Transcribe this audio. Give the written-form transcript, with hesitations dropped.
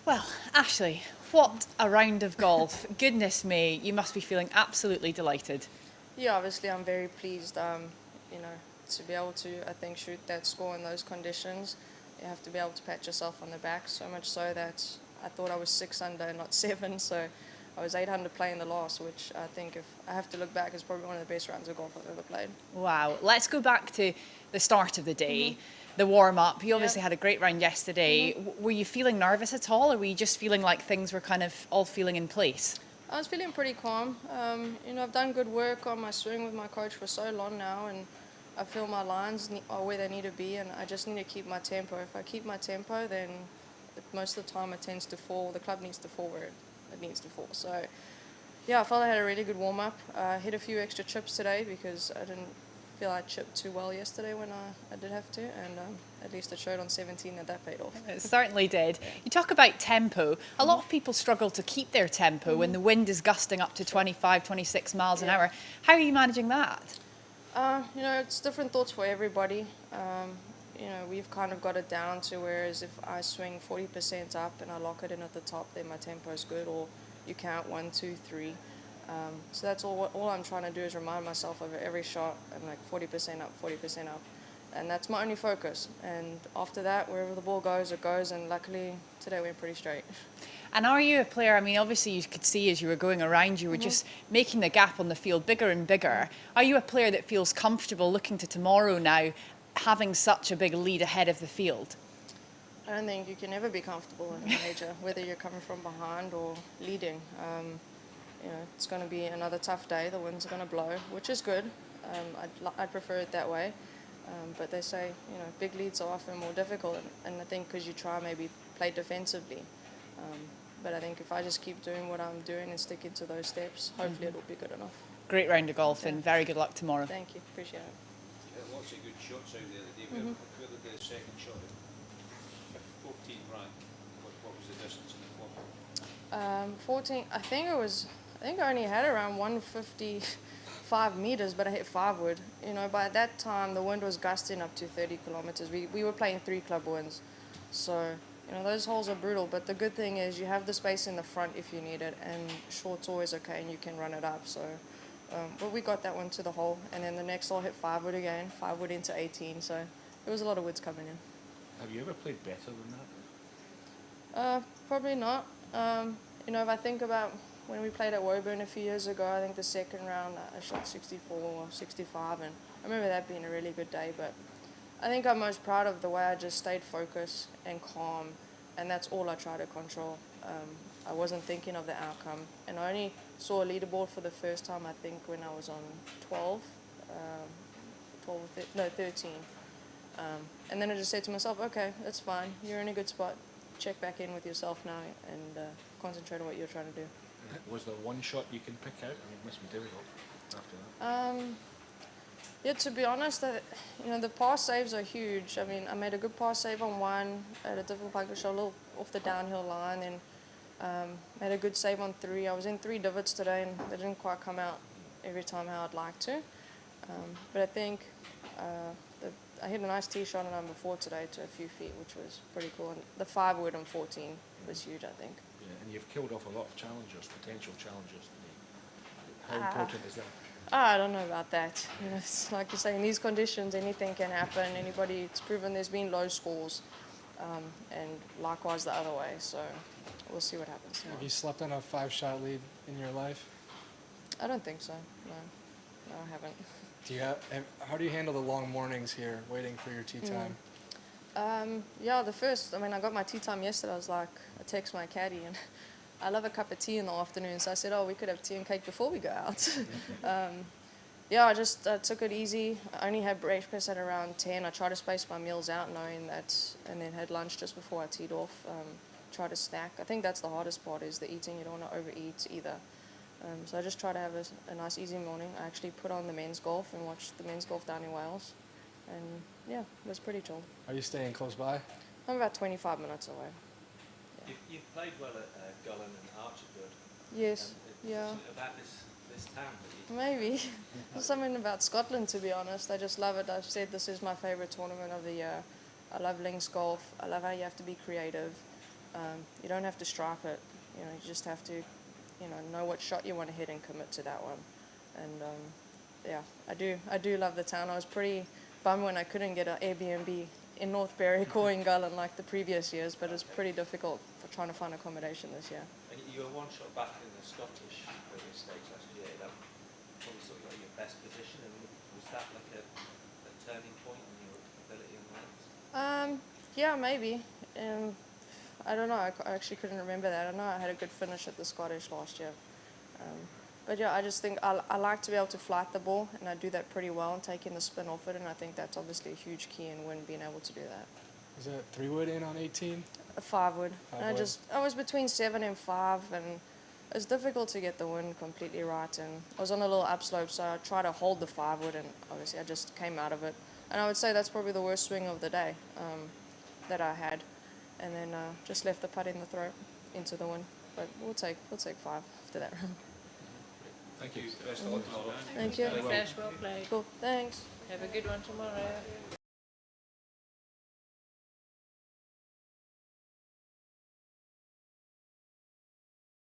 Well, Ashleigh, what a round of golf. Goodness me, you must be feeling absolutely delighted. Yeah, obviously I'm very pleased. You know, to be able to, I think, shoot that score in those conditions, you have to be able to pat yourself on the back. So much so that I thought I was 6 under, not 7. So I was 8 under playing the last, which I think, if I have to look back, is probably one of the best rounds of golf I've ever played. Wow. Let's go back to the start of the day, the warm up. You Yeah. obviously had a great round yesterday. Were you feeling nervous at all, or were you just feeling like things were kind of all feeling in place? I was feeling pretty calm. I've done good work on my swing with my coach for so long now, and I feel my lines are where they need to be, and I just need to keep my tempo. If I keep my tempo, then most of the time it tends to fall. The club needs to fall where it needs to fall. So, yeah, I felt I had a really good warm up. I hit a few extra chips today because I didn't feel I chipped too well yesterday when I did have to, and at least it showed on 17 that paid off. It certainly did. You talk about tempo. A lot of people struggle to keep their tempo when the wind is gusting up to 25, 26 miles an hour. How are you managing that? It's different thoughts for everybody. We've kind of got it down to whereas if I swing 40% up and I lock it in at the top, then my tempo is good, or you count 1, 2, 3. So that's all I'm trying to do is remind myself of every shot. I'm like 40% up, 40% up. And that's my only focus. And after that, wherever the ball goes, it goes. And luckily, today went pretty straight. And are you a player, I mean, obviously you could see as you were going around, you were just making the gap on the field bigger and bigger. Are you a player that feels comfortable looking to tomorrow now, having such a big lead ahead of the field? I don't think you can ever be comfortable in a major, whether you're coming from behind or leading. It's going to be another tough day. The wind's going to blow, which is good. I'd prefer it that way. But they say, big leads are often more difficult, and I think because you try maybe play defensively. But I think if I just keep doing what I'm doing and sticking to those steps, hopefully it'll be good enough. Great round of golf and very good luck tomorrow. Thank you. Appreciate it. Lots of good shots out there today. Where did the second shot? 14 right. What was the distance in the club? 14. I think I only had around 155 meters, but I hit 5 wood. By that time the wind was gusting up to 30 kilometers. We were playing 3 club winds, so those holes are brutal. But the good thing is you have the space in the front if you need it, and short's always okay, and you can run it up. So. But we got that one to the hole, and then the next hole hit 5 wood again, 5 wood into 18, so there was a lot of woods coming in. Have you ever played better than that? Probably not. If I think about when we played at Woburn a few years ago, I think the second round I shot 64 or 65, and I remember that being a really good day. But I think I'm most proud of the way I just stayed focused and calm, and that's all I try to control. I wasn't thinking of the outcome, and I only saw a leaderboard for the first time, I think, when I was on 13. And then I just said to myself, okay, that's fine, you're in a good spot, check back in with yourself now and concentrate on what you're trying to do. Was there one shot you can pick out? I mean, it must be difficult after that. Yeah, to be honest, the pass saves are huge. I mean, I made a good pass save on one at a difficult bunker shot, a little off the downhill line, and made a good save on 3. I was in 3 divots today, and they didn't quite come out every time how I'd like to. But I think I hit a nice tee shot on number 4 today to a few feet, which was pretty cool. And the 5 wood on 14 was huge, I think. Yeah, and you've killed off a lot of challengers, potential challengers today. How important is that? I don't know about that. It's like you say, in these conditions, anything can happen. It's proven there's been low scores, and likewise the other way. So we'll see what happens tomorrow. Have you slept on a 5-shot lead in your life? I don't think so. No, I haven't. How do you handle the long mornings here, waiting for your tee time? I got my tea time yesterday. I text my caddy, and I love a cup of tea in the afternoon, so I said, we could have tea and cake before we go out. I just took it easy. I only had breakfast at around 10. I tried to space my meals out knowing that, and then had lunch just before I teed off. Try to snack. I think that's the hardest part, is the eating. You don't want to overeat either. So I just try to have a nice easy morning. I actually put on the men's golf and watched the men's golf down in Wales. And it was pretty chill. Are you staying close by? I'm about 25 minutes away. You've played well at Gullen and Archerford. Yes, yeah. About this town that you... Maybe. There's something about Scotland, to be honest. I just love it. I've said this is my favourite tournament of the year. I love links golf. I love how you have to be creative. You don't have to strike it. You know, you just have to, know what shot you want to hit and commit to that one. And yeah, I do love the town. I was pretty bummed when I couldn't get an Airbnb in North Berwick or in Gullen like the previous years, but it's pretty difficult for trying to find accommodation this year. And you were one shot back in the Scottish Premier Stakes last year. That probably sort of got your best position. And was that like a turning point in your ability on that? Yeah, maybe. I don't know. I actually couldn't remember that. I know I had a good finish at the Scottish last year. But yeah, I just think I like to be able to flight the ball, and I do that pretty well and taking the spin off it, and I think that's obviously a huge key in win, being able to do that. Is that 3-wood in on 18? A 5-wood. And Five-wood. I was between 7 and 5, and it's difficult to get the wind completely right, and I was on a little upslope, so I tried to hold the 5-wood, and obviously I just came out of it. And I would say that's probably the worst swing of the day that I had, and then just left the putt in the throat into the wind. But we'll take 5 after that round. Thank you. Best of luck tomorrow. Thank you. Thanks, Ash. Well played. Cool. Thanks. Have a good one tomorrow.